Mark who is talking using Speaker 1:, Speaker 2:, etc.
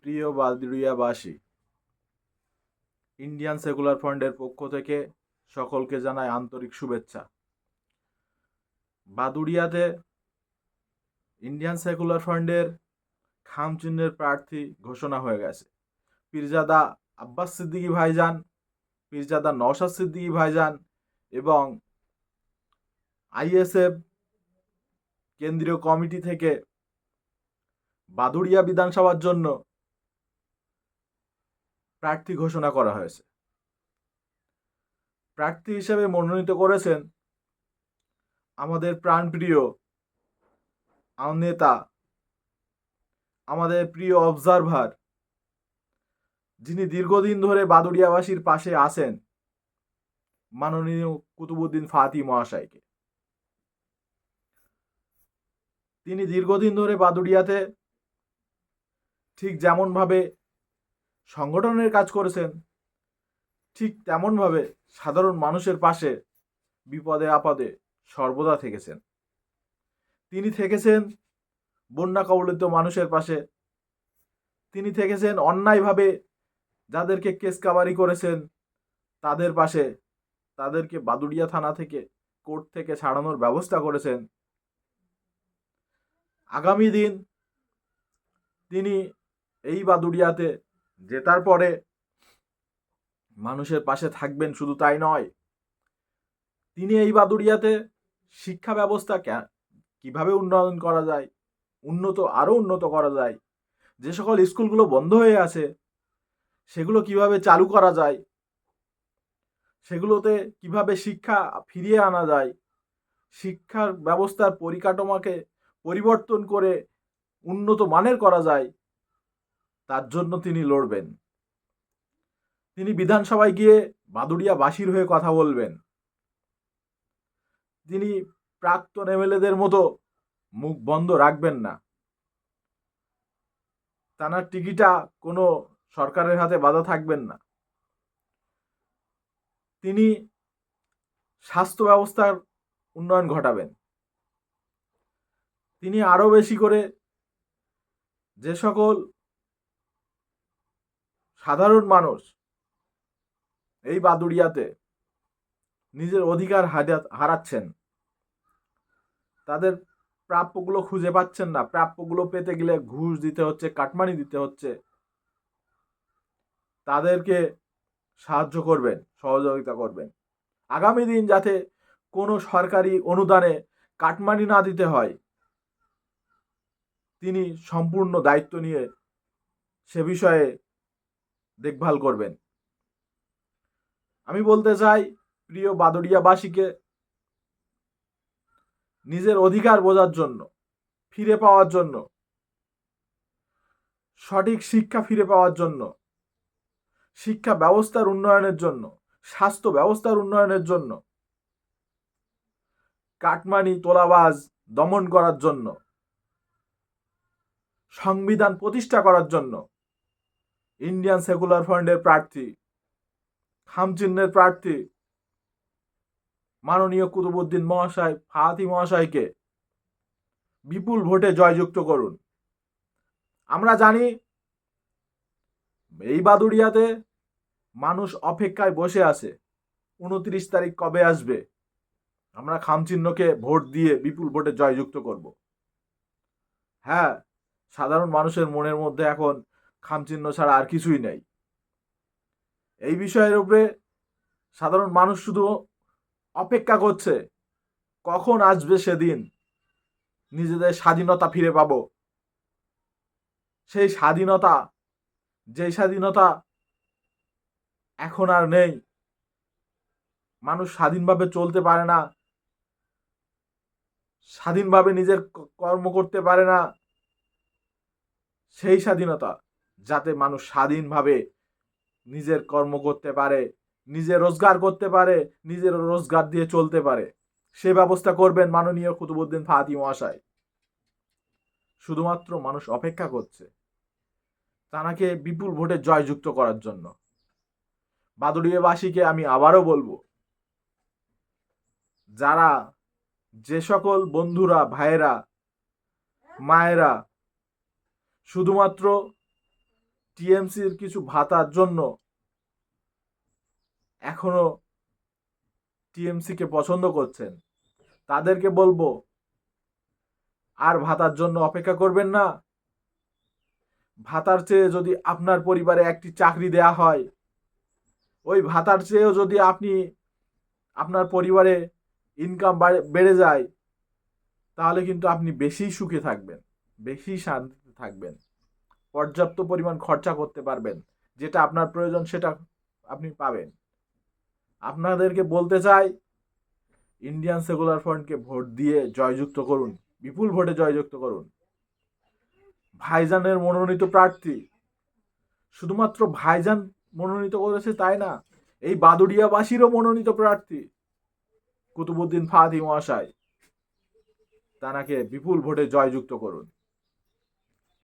Speaker 1: প্রিয় বাদুড়িয়াবাসী, Indian secular ফ্রন্টের পক্ষ থেকে সকলকে জানাই আন্তরিক শুভেচ্ছা। বাদুড়িয়াতে ইন্ডিয়ান সেকুলার ফ্রন্টের খামচিহ্নের প্রার্থী ঘোষণা হয়ে গেছে। পীরজাদা আব্বাস সিদ্দিকী ভাইজান, পীরজাদা নওশাদ সিদ্দিকী ভাইজান এবং আইএসএফ কেন্দ্রীয় কমিটি থেকে বাদুড়িয়া বিধানসভার জন্য প্রার্থী ঘোষণা করা হয়েছে। প্রার্থী হিসেবে মনোনীত করেছেন আমাদের প্রাণপ্রিয় নেতা, আমাদের প্রিয় অবজারভার, যিনি দীর্ঘদিন ধরে বাদুড়িয়াবাসীর পাশে আছেন, মাননীয় কুতুবুদ্দিন ফাতি মহাশয়কে। তিনি দীর্ঘদিন ধরে বাদুড়িয়াতে ঠিক যেমনভাবে সংগঠনের কাজ করেছেন, ঠিক তেমনভাবে সাধারণ মানুষের পাশে বিপদে আপদে সর্বদা থেকেছেন। তিনি থেকেছেন বন্যা কবলিত মানুষের পাশে। তিনি থেকেছেন অন্যায়ভাবে যাদেরকে কেসকাবারি করেছেন তাদের পাশে, তাদেরকে বাদুড়িয়া থানা থেকে, কোর্ট থেকে ছাড়ানোর ব্যবস্থা করেছেন। আগামী দিন তিনি এই বাদুড়িয়াতে জেতার পরে মানুষের পাশে থাকবেন। শুধু তাই নয়, তিনি এই বাদুড়িয়াতে শিক্ষা ব্যবস্থা কিভাবে উন্নয়ন করা যায়, আরও উন্নত করা যায়, যে সকল স্কুলগুলো বন্ধ হয়ে আছে সেগুলো কিভাবে চালু করা যায়, সেগুলোতে কিভাবে শিক্ষা ফিরিয়ে আনা যায়, শিক্ষার ব্যবস্থার পরিকাঠামোকে পরিবর্তন করে উন্নত মানের করা যায়, তার জন্য তিনি লড়বেন। তিনি বিধানসভায় গিয়ে বাদুড়িয়াবাসীর হয়ে কথা বলবেন। তিনি প্রাক্তন এমএলএদের মতো মুখ বন্ধ রাখবেন না। তানার টিকিটা কোনো সরকারের হাতে বাধা থাকবেন না। তিনি স্বাস্থ্য ব্যবস্থার উন্নয়ন ঘটাবেন। তিনি আরও বেশি করে যে সকল সাধারণ মানুষ এই বাদুড়িয়াতে নিজের অধিকার হারাচ্ছেন, তাদের প্রাপ্যগুলো খুঁজে পাচ্ছেন না, প্রাপ্যগুলো পেতে গেলে ঘুষ দিতে হচ্ছে, কাটমানি দিতে হচ্ছে, তাদেরকে সাহায্য করবেন, সহযোগিতা করবেন। আগামী দিন যাতে কোনো সরকারি অনুদানে কাটমানি না দিতে হয়, তিনি সম্পূর্ণ দায়িত্ব নিয়ে সে বিষয়ে দেখভাল করবেন। আমি বলতে চাই প্রিয় বাদুড়িয়াবাসীকে, নিজের অধিকার বোঝার জন্য, ফিরে পাওয়ার জন্য, সঠিক শিক্ষা ফিরে পাওয়ার জন্য, শিক্ষা ব্যবস্থার উন্নয়নের জন্য, স্বাস্থ্য ব্যবস্থার উন্নয়নের জন্য, কাটমানি তোলাবাজ দমন করার জন্য, সংবিধান প্রতিষ্ঠা করার জন্য ইন্ডিয়ান সেকুলার ফ্রন্টের প্রার্থী, খামচিহ্নের প্রার্থী মাননীয় কুতুবুদ্দিন মহাশয়, ফাতি মহাশয়কে বিপুল ভোটে জয়যুক্ত করুন। আমরা জানি এই বাদুড়িয়াতে মানুষ অপেক্ষায় বসে আছে 29 তারিখ কবে আসবে, আমরা খামচিহ্নকে ভোট দিয়ে বিপুল ভোটে জয়যুক্ত করব। হ্যাঁ, সাধারণ মানুষের মনের মধ্যে এখন খামচিহ্ন ছাড়া আর কিছুই নেই। এই বিষয়ের উপরে সাধারণ মানুষ শুধু অপেক্ষা করছে কখন আসবে সেদিন নিজেদের স্বাধীনতা ফিরে পাবো। সেই স্বাধীনতা, যেই স্বাধীনতা এখন আর নেই। মানুষ স্বাধীনভাবে চলতে পারে না, স্বাধীনভাবে নিজের কর্ম করতে পারে না। সেই স্বাধীনতা, যাতে মানুষ স্বাধীনভাবে নিজের কর্ম করতে পারে, নিজে রোজগার করতে পারে, নিজের রোজগার দিয়ে চলতে পারে, সে ব্যবস্থা করবেন মাননীয় কুতুবুদ্দিন ফাতি মহাশয়। শুধুমাত্র মানুষ অপেক্ষা করছে তানাকে বিপুল ভোটে জয়যুক্ত করার জন্য। বাদুড়িয়াবাসীকে আমি আবারও বলবো, যারা, যে সকল বন্ধুরা, ভাইয়েরা, মায়েরা শুধুমাত্র টিএমসির কিছু ভাতার জন্য এখনো টিএমসিকে পছন্দ করছেন, তাদেরকে বলবো আর ভাতার জন্য অপেক্ষা করবেন না। ভাতার চেয়ে যদি আপনার পরিবারে একটি চাকরি দেয়া হয়, ওই ভাতার চেয়েও যদি আপনার পরিবারে ইনকাম বেড়ে যায়, তাহলে কিন্তু আপনি বেশি সুখে থাকবেন, বেশি শান্তিতে থাকবেন, পর্যাপ্ত পরিমাণ খরচা করতে পারবেন, যেটা আপনার প্রয়োজন সেটা আপনি পাবেন। আপনাদেরকে বলতে চাই, ইন্ডিয়ান সেকুলার ফ্রন্টকে ভোট দিয়ে জয়যুক্ত করুন, বিপুল ভোটে জয়যুক্ত করুন। ভাইজানের মনোনীত প্রার্থী, শুধুমাত্র ভাইজান মনোনীত করেছে তাই না, এই বাদুড়িয়াবাসীরও মনোনীত প্রার্থী কুতুবুদ্দিন ফাহাদি মহাশয়, তানাকে বিপুল ভোটে জয়যুক্ত করুন।